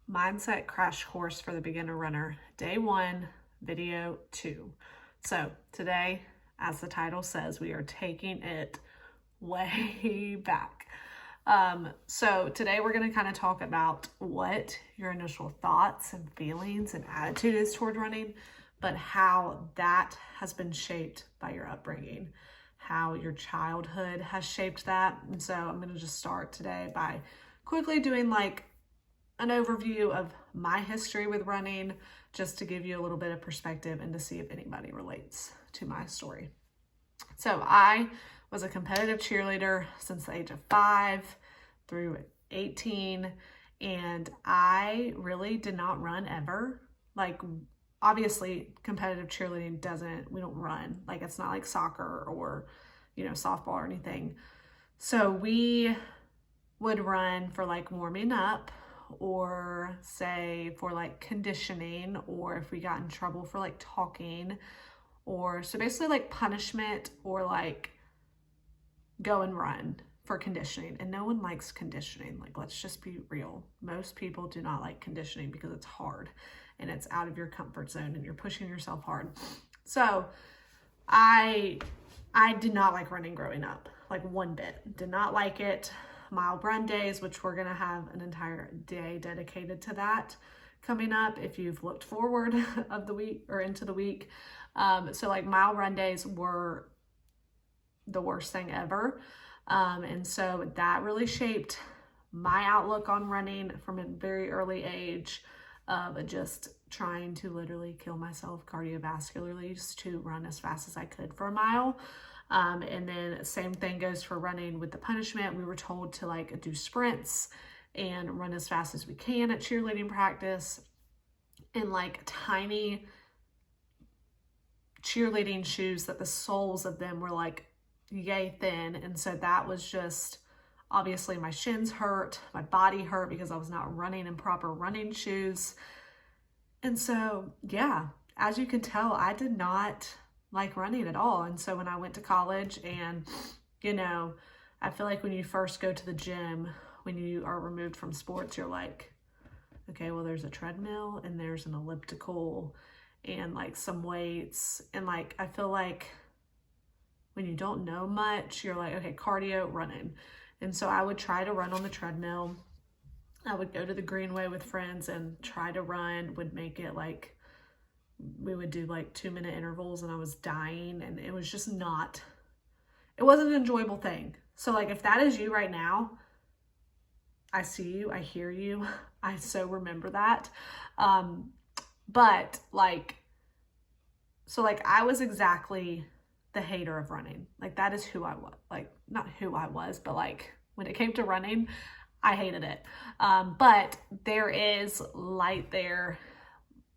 Mindset Crash Course for the Beginner Runner, Day 1, Video 2. So today, as the title says, we are taking it way back. So today we're going to kind of talk about what your initial thoughts and feelings and attitude is toward running, but how that has been shaped by your upbringing, how your childhood has shaped that. And so I'm going to just start today by quickly doing like an overview of my history with running, just to give you a little bit of perspective and to see if anybody relates to my story. So I was a competitive cheerleader since the age of 5 through 18, and I really did not run ever. Like, obviously competitive cheerleading we don't run. Like, it's not like soccer or, softball or anything. So we would run for like warming up, or say for like conditioning, or if we got in trouble for like talking, or so basically like punishment, or like go and run for conditioning. And no one likes conditioning. Like, let's just be real. Most people do not like conditioning because it's hard and it's out of your comfort zone and you're pushing yourself hard. So I did not like running growing up, like one bit. Did not like it. Mile run days, which we're going to have an entire day dedicated to that coming up if you've looked forward of the week or into the week. So like mile run days were the worst thing ever. And so that really shaped my outlook on running from a very early age, of just trying to literally kill myself cardiovascularly just to run as fast as I could for a mile. And then same thing goes for running with the punishment. We were told to like do sprints and run as fast as we can at cheerleading practice in like tiny cheerleading shoes that the soles of them were like yay thin. And so that was just, obviously my shins hurt, my body hurt because I was not running in proper running shoes. And so, yeah, as you can tell, I did not like running at all. And so when I went to college, and I feel like when you first go to the gym, when you are removed from sports, you're like, okay, well, there's a treadmill and there's an elliptical and like some weights. And like, I feel like when you don't know much, you're like, okay, cardio, running. And so I would try to run on the treadmill. I would go to the Greenway with friends and try to run, would make it like, we would do like 2-minute intervals, and I was dying, and it was just not, it wasn't an enjoyable thing. So like, if that is you right now, I see you, I hear you, I so remember that. But like, so like I was exactly the hater of running. Like, that is who I was. Like, not who I was, but like when it came to running, I hated it. But there is light there.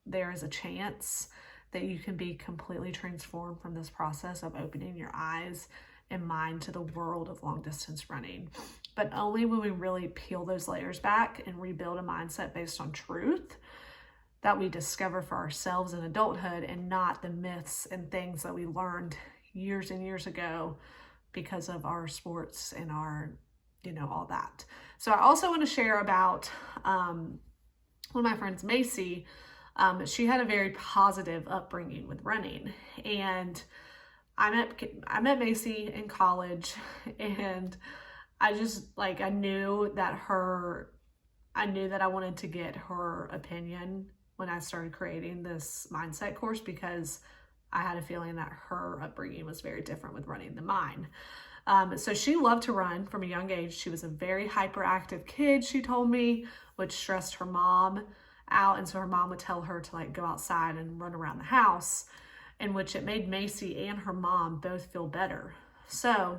There is a chance that you can be completely transformed from this process of opening your eyes and mind to the world of long distance running. But only when we really peel those layers back and rebuild a mindset based on truth that we discover for ourselves in adulthood, and not the myths and things that we learned years and years ago because of our sports and our, all that. So I also want to share about one of my friends, Macy. She had a very positive upbringing with running, and I met Macy in college, and I just I knew that I wanted to get her opinion when I started creating this mindset course, because I had a feeling that her upbringing was very different with running than mine. So she loved to run from a young age. She was a very hyperactive kid, she told me, which stressed her mom out. And so her mom would tell her to like go outside and run around the house, in which it made Macy and her mom both feel better. So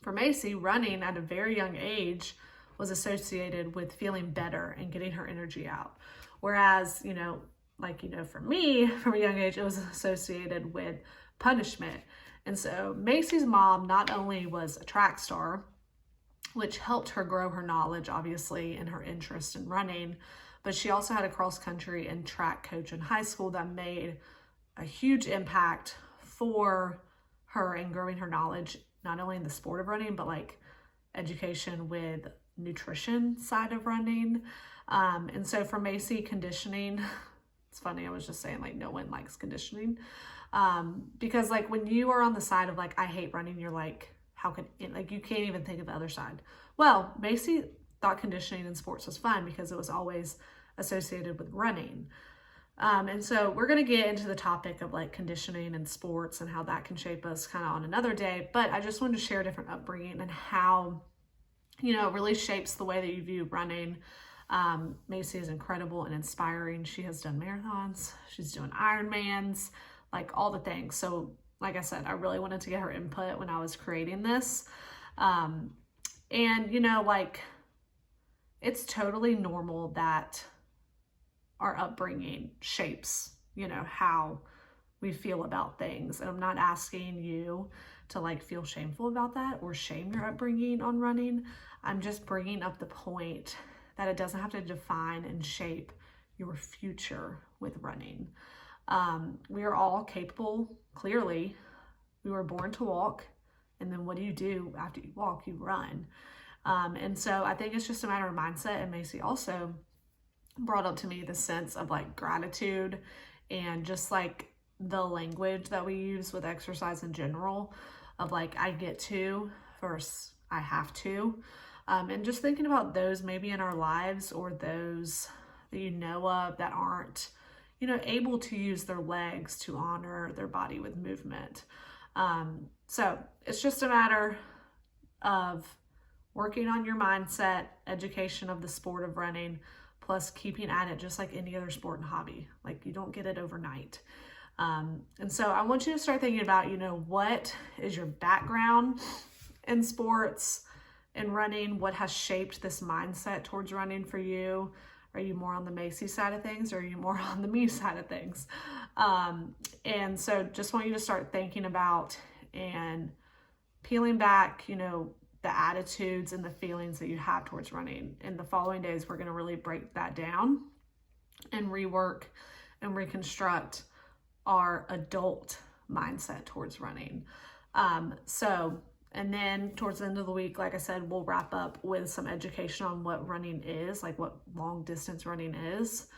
for Macy, running at a very young age was associated with feeling better and getting her energy out. Whereas, for me, from a young age, it was associated with punishment. And so Macy's mom not only was a track star, which helped her grow her knowledge, obviously, and her interest in running, but she also had a cross country and track coach in high school that made a huge impact for her in growing her knowledge, not only in the sport of running, but like education with nutrition side of running. And so for Macy, conditioning, it's funny, I was just saying like no one likes conditioning. Because like when you are on the side of like, I hate running, you're like, how can it, like you can't even think of the other side. Well, Macy thought conditioning in sports was fun because it was always associated with running. And so we're going to get into the topic of like conditioning and sports and how that can shape us kind of on another day. But I just wanted to share different upbringing and how, you know, it really shapes the way that you view running. Macy is incredible and inspiring. She has done marathons. She's doing Ironmans, like all the things. So like I said, I really wanted to get her input when I was creating this. And, you know, like it's totally normal that our upbringing shapes, you know, how we feel about things. And I'm not asking you to like feel shameful about that or shame your upbringing on running. I'm just bringing up the point that it doesn't have to define and shape your future with running. We are all capable, clearly. We were born to walk. And then what do you do after you walk? You run. And so I think it's just a matter of mindset. And Macy also brought up to me the sense of like gratitude and just like the language that we use with exercise in general of like, I get to versus I have to. And just thinking about those maybe in our lives or those that you know of that aren't, you know, able to use their legs to honor their body with movement. So it's just a matter of working on your mindset, education of the sport of running, plus keeping at it just like any other sport and hobby. Like you don't get it overnight. And so I want you to start thinking about, you know, what is your background in sports and running? What has shaped this mindset towards running for you? Are you more on the Macy side of things or are you more on the me side of things? And so just want you to start thinking about and peeling back, you know, the attitudes and the feelings that you have towards running. In the following days, we're going to really break that down and rework and reconstruct our adult mindset towards running. And then towards the end of the week, like I said, we'll wrap up with some education on what running is, like what long distance running is.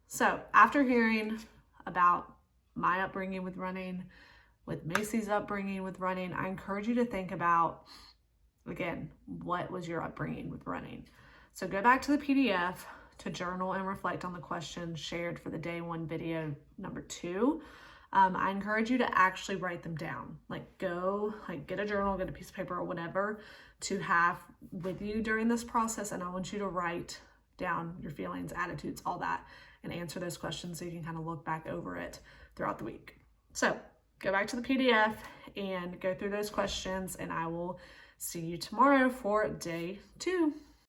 So after hearing about my upbringing with running, with Macy's upbringing with running, I encourage you to think about, again, what was your upbringing with running? So go back to the PDF to journal and reflect on the questions shared for the day one video number 2. I encourage you to actually write them down. Like go, like get a journal, get a piece of paper or whatever to have with you during this process. And I want you to write down your feelings, attitudes, all that, and answer those questions so you can kind of look back over it throughout the week. So go back to the PDF and go through those questions, and I will see you tomorrow for day 2.